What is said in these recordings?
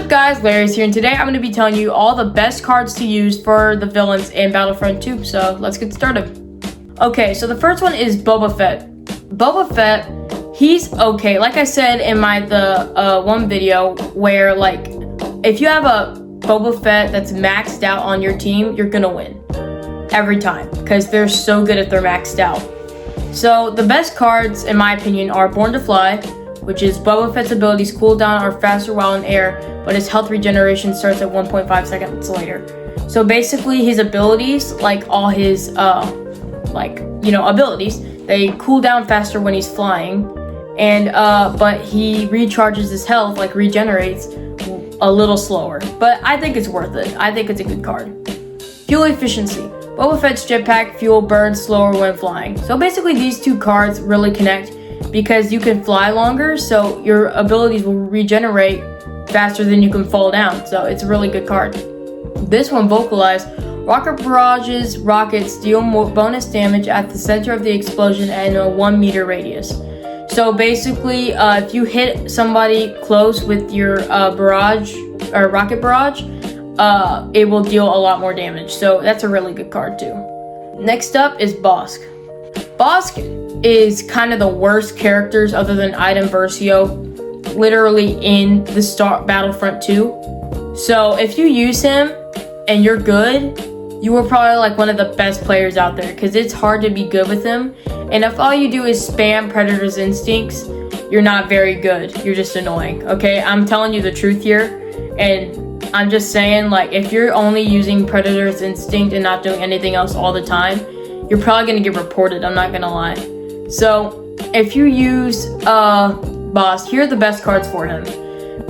up guys, Larry's here, and today I'm going to be telling you all the best cards to use for the villains in Battlefront 2, so let's get started. Okay, so the first one is Boba Fett. Boba Fett, he's okay. Like I said in the one video where like, if you have a Boba Fett that's maxed out on your team, you're going to win. Every time, because they're so good if they're maxed out. So the best cards, in my opinion, are Born to Fly, which is Boba Fett's abilities cool down are faster while in air, but his health regeneration starts at 1.5 seconds later. So basically his abilities, like all his abilities, they cool down faster when he's flying, and but he recharges his health, like regenerates, a little slower. But I think it's worth it. I think it's a good card. Fuel efficiency. Boba Fett's jetpack fuel burns slower when flying. So basically these two cards really connect because you can fly longer, so your abilities will regenerate faster than you can fall down. So it's a really good card. This one, Vocalize. Rocket barrages rockets deal more bonus damage at the center of the explosion and a 1 meter radius. So basically, if you hit somebody close with your barrage or rocket barrage, it will deal a lot more damage. So that's a really good card too. Next up is Bosk. Bosk is kind of the worst characters other than Item Versio literally in the Battlefront 2. So if you use him and you're good, you are probably like one of the best players out there because it's hard to be good with him. And if all you do is spam Predator's Instincts, you're not very good. You're just annoying, okay? I'm telling you the truth here. And I'm just saying, like, if you're only using Predator's Instinct and not doing anything else all the time, you're probably going to get reported, I'm not going to lie. So, if you use Bosk, here are the best cards for him.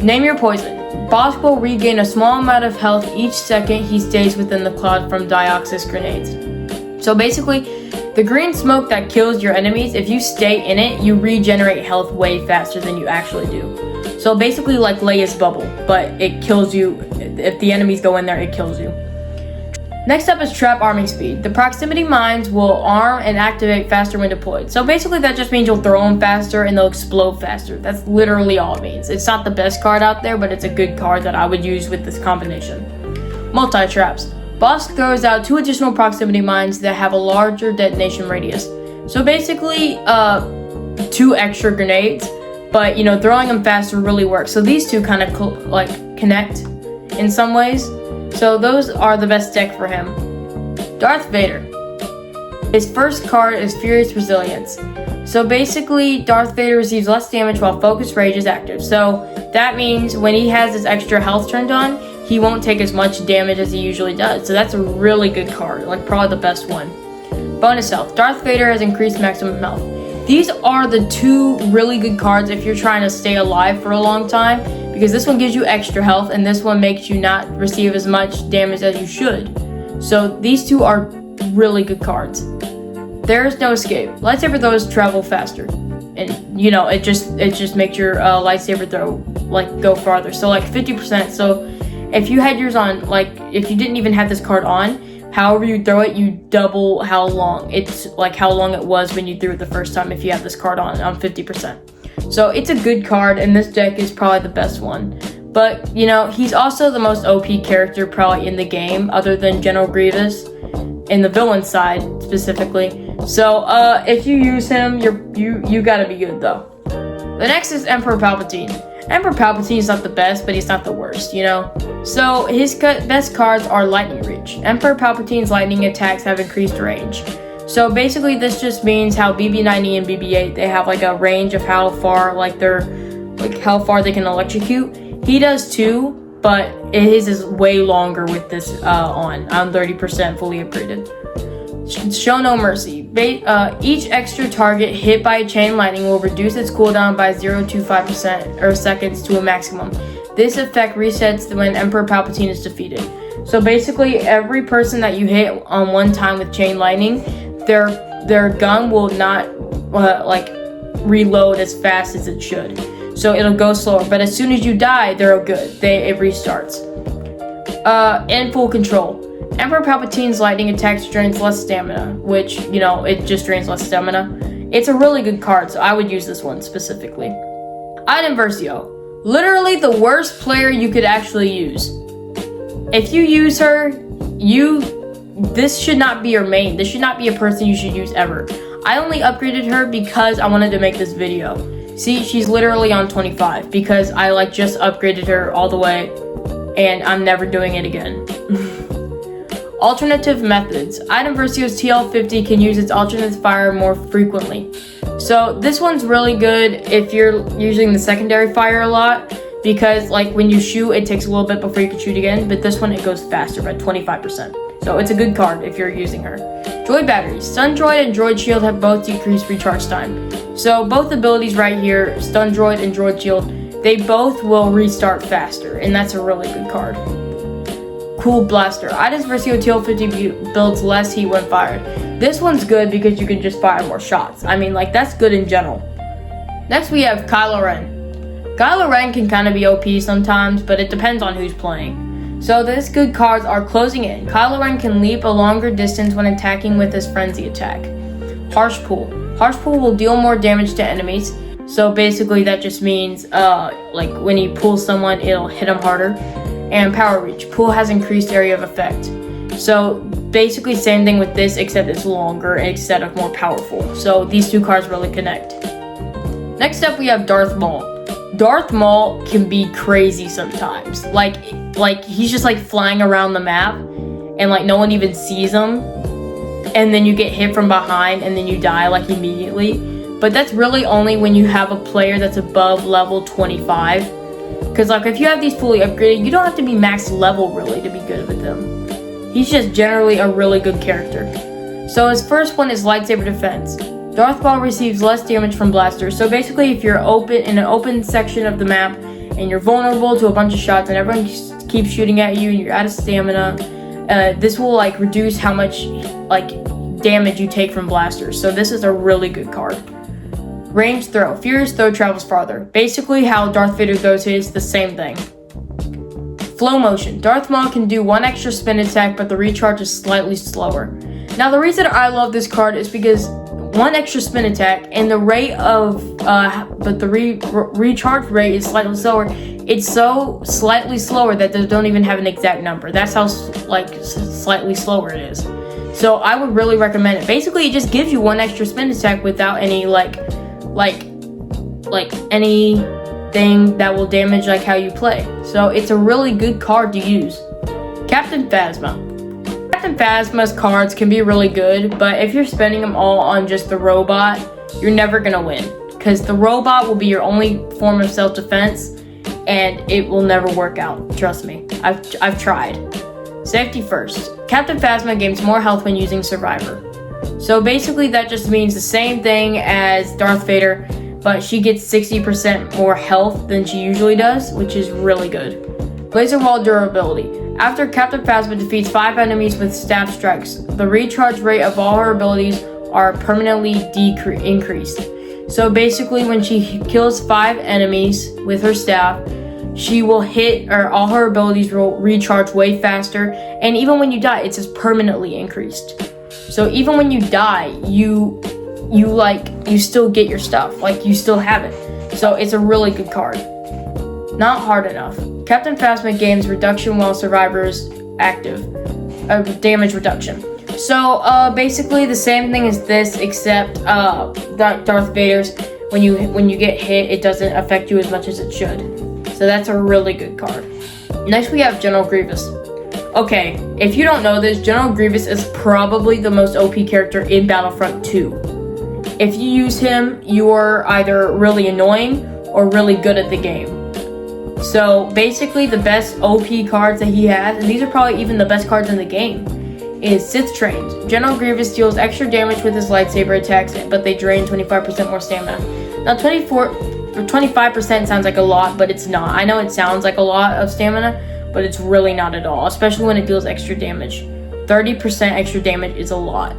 Name your poison. Bosk will regain a small amount of health each second he stays within the cloud from Dioxis grenades. So basically, the green smoke that kills your enemies, if you stay in it, you regenerate health way faster than you actually do. So basically like Leia's bubble, but it kills you. If the enemies go in there, it kills you. Next up is Trap Arming Speed. The proximity mines will arm and activate faster when deployed. So basically that just means you'll throw them faster and they'll explode faster. That's literally all it means. It's not the best card out there, but it's a good card that I would use with this combination. Multi-traps. Bosk throws out 2 additional proximity mines that have a larger detonation radius. So basically 2 extra grenades, but throwing them faster really works. So these two kind of connect in some ways. So those are the best deck for him. Darth Vader. His first card is Furious Resilience. So basically, Darth Vader receives less damage while Focus Rage is active. So that means when he has his extra health turned on, he won't take as much damage as he usually does. So that's a really good card, like probably the best one. Bonus health. Darth Vader has increased maximum health. These are the 2 really good cards if you're trying to stay alive for a long time, because this one gives you extra health and this one makes you not receive as much damage as you should. So these 2 are really good cards. There's no escape. Lightsaber throws travel faster, and it just makes your lightsaber throw go farther. So like 50%. So if you had yours on, if you didn't even have this card on, however you throw it, you double how long it was when you threw it the first time if you have this card on 50%. So it's a good card, and this deck is probably the best one. But, he's also the most OP character probably in the game, other than General Grievous, in the villain side specifically. So if you use him, you gotta be good though. The next is Emperor Palpatine. Emperor Palpatine is not the best, but he's not the worst, So his best cards are Lightning Reach. Emperor Palpatine's lightning attacks have increased range. So basically this just means how BB-90 and BB-8, they have like a range of how far how far they can electrocute. He does too, but his is way longer with this on. I'm 30% fully upgraded. Show No Mercy. Each extra target hit by a chain lightning will reduce its cooldown by 0.25% or seconds to a maximum. This effect resets when Emperor Palpatine is defeated. So basically every person that you hit on one time with chain lightning, their gun will not reload as fast as it should. So it'll go slower, but as soon as you die, they're good. It restarts. In full control. Emperor Palpatine's lightning attacks drains less stamina, which, it just drains less stamina. It's a really good card, so I would use this one specifically. Item Versio. Literally the worst player you could actually use. If you use her, this should not be your main. This should not be a person you should use ever. I only upgraded her because I wanted to make this video. See, she's literally on 25 because I like just upgraded her all the way and I'm never doing it again. Alternative methods. Item Versio's TL50 can use its alternate fire more frequently. So this one's really good if you're using the secondary fire a lot, because like when you shoot, it takes a little bit before you can shoot again, but this one, it goes faster by 25%. So it's a good card if you're using her. Droid batteries. Stun Droid and Droid Shield have both decreased recharge time. So both abilities right here, Stun Droid and Droid Shield, they both will restart faster, and that's a really good card. Cool Blaster. Items Versio TL50 builds less heat when fired. This one's good because you can just fire more shots. I mean, like, that's good in general. Next we have Kylo Ren. Kylo Ren can kind of be OP sometimes, but it depends on who's playing. So these good cards are Closing In. Kylo Ren can leap a longer distance when attacking with his Frenzy attack. Harsh Pull. Harsh Pull will deal more damage to enemies. So basically that just means like when you pull someone, it'll hit them harder. And Power Reach. Pull has increased area of effect. So basically same thing with this, except it's longer instead of more powerful. So these two cards really connect. Next up we have Darth Maul. Darth Maul can be crazy sometimes. Like he's just like flying around the map and like no one even sees him. And then you get hit from behind and then you die like immediately. But that's really only when you have a player that's above level 25. Because like if you have these fully upgraded, you don't have to be max level really to be good with him. He's just generally a really good character. So his first one is Lightsaber Defense. Darth Maul receives less damage from blasters. So basically if you're in an open section of the map and you're vulnerable to a bunch of shots and everyone keeps shooting at you and you're out of stamina, this will like reduce how much like damage you take from blasters. So this is a really good card. Range Throw. Furious Throw travels farther. Basically how Darth Vader throws his, the same thing. Flow Motion. Darth Maul can do one extra spin attack, but the recharge is slightly slower. Now the reason I love this card is because one extra spin attack and the rate of, but the recharge rate is slightly slower. It's so slightly slower that they don't even have an exact number. That's how like slightly slower it is. So I would really recommend it. Basically, it just gives you one extra spin attack without any like anything that will damage like how you play. So it's a really good card to use. Captain Phasma. Captain Phasma's cards can be really good, but if you're spending them all on just the robot, you're never gonna win. Because the robot will be your only form of self-defense, and it will never work out. Trust me, I've tried. Safety First. Captain Phasma gains more health when using Survivor. So basically that just means the same thing as Darth Vader, but she gets 60% more health than she usually does, which is really good. Laser Wall Durability. After Captain Phasma defeats 5 enemies with staff strikes, the recharge rate of all her abilities are permanently increased. So basically when she kills 5 enemies with her staff, she will hit, or all her abilities will recharge way faster, and even when you die, it's just permanently increased. So even when you die, you still get your stuff, like you still have it. So it's a really good card. Not hard enough. Captain Phasma gains reduction while survivors active, damage reduction. So basically the same thing as this, except Darth Vader's, when you get hit, it doesn't affect you as much as it should. So that's a really good card. Next we have General Grievous. Okay, if you don't know this, General Grievous is probably the most OP character in Battlefront 2. If you use him, you are either really annoying or really good at the game. So basically the best OP cards that he has, and these are probably even the best cards in the game, is Sith Trains. General Grievous deals extra damage with his lightsaber attacks, but they drain 25% more stamina. Now 25% sounds like a lot, but it's not. I know it sounds like a lot of stamina, but it's really not at all, especially when it deals extra damage. 30% extra damage is a lot.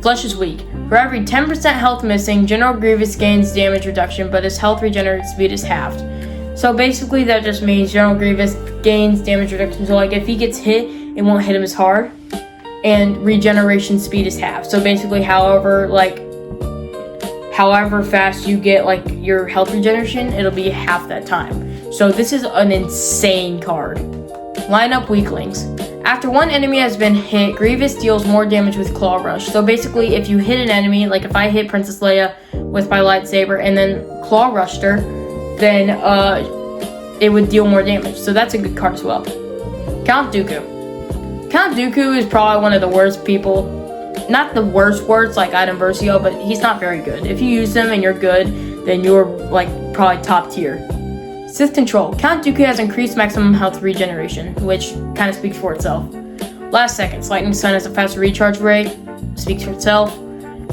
Flesh is weak. For every 10% health missing, General Grievous gains damage reduction, but his health regenerative speed is halved. So basically that just means General Grievous gains damage reduction. So like if he gets hit, it won't hit him as hard. And regeneration speed is halved. So basically however fast you get like your health regeneration, it'll be half that time. So this is an insane card. Line up weaklings. After one enemy has been hit, Grievous deals more damage with Claw Rush. So basically, if you hit an enemy, like if I hit Princess Leia with my lightsaber and then Claw Rushed her, then it would deal more damage. So that's a good card as well. Count Dooku. Count Dooku is probably one of the worst people. Not the worst like Item Versio, but he's not very good. If you use him and you're good, then you're like probably top tier. Sith Control. Count Dooku has increased maximum health regeneration, which kind of speaks for itself. Last Seconds. Lightning Sun has a faster recharge rate, speaks for itself.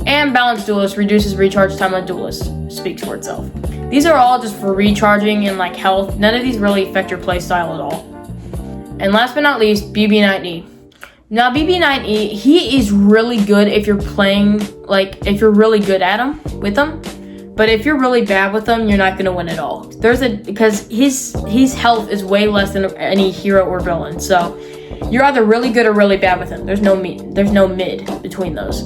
And Balanced Duelist reduces recharge time on Duelist, speaks for itself. These are all just for recharging and like health. None of these really affect your playstyle at all. And last but not least, BB-9E. Now BB-9E, he is really good if you're playing, like if you're really good at him, with him. But if you're really bad with him, you're not gonna win at all. Because his health is way less than any hero or villain. So you're either really good or really bad with him. There's no mid between those.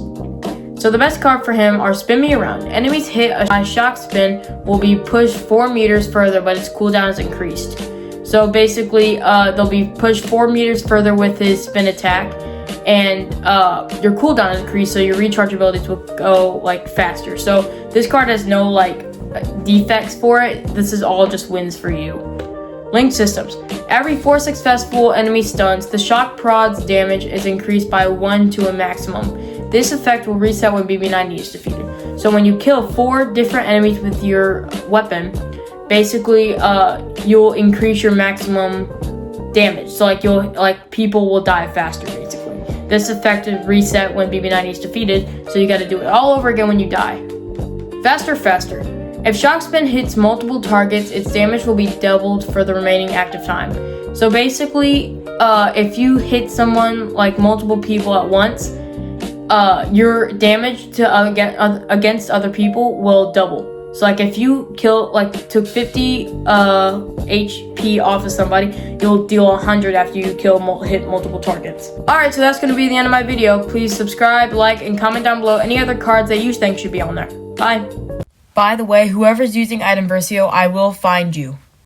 So the best card for him are Spin Me Around. Enemies hit a shock spin will be pushed 4 meters further, but its cooldown is increased. So basically, they'll be pushed 4 meters further with his spin attack, and your cooldown is increased, so your recharge abilities will go like faster. So this card has no like defects for it. This is all just wins for you. Linked Systems. Every 4 successful enemy stuns, the shock prod's damage is increased by 1 to a maximum. This effect will reset when BB-9E is defeated. So when you kill 4 different enemies with your weapon, basically you'll increase your maximum damage. So like people will die faster basically. This effect is reset when BB-9E is defeated, so you gotta do it all over again when you die. Faster. If Shock Spin hits multiple targets, its damage will be doubled for the remaining active time. So basically, if you hit someone, like multiple people at once, your damage to against other people will double. So like if you took 50 HP off of somebody, you'll deal 100 after you hit multiple targets. Alright, so that's going to be the end of my video. Please subscribe, like, and comment down below any other cards that you think should be on there. Bye. By the way, whoever's using Item Versio, I will find you.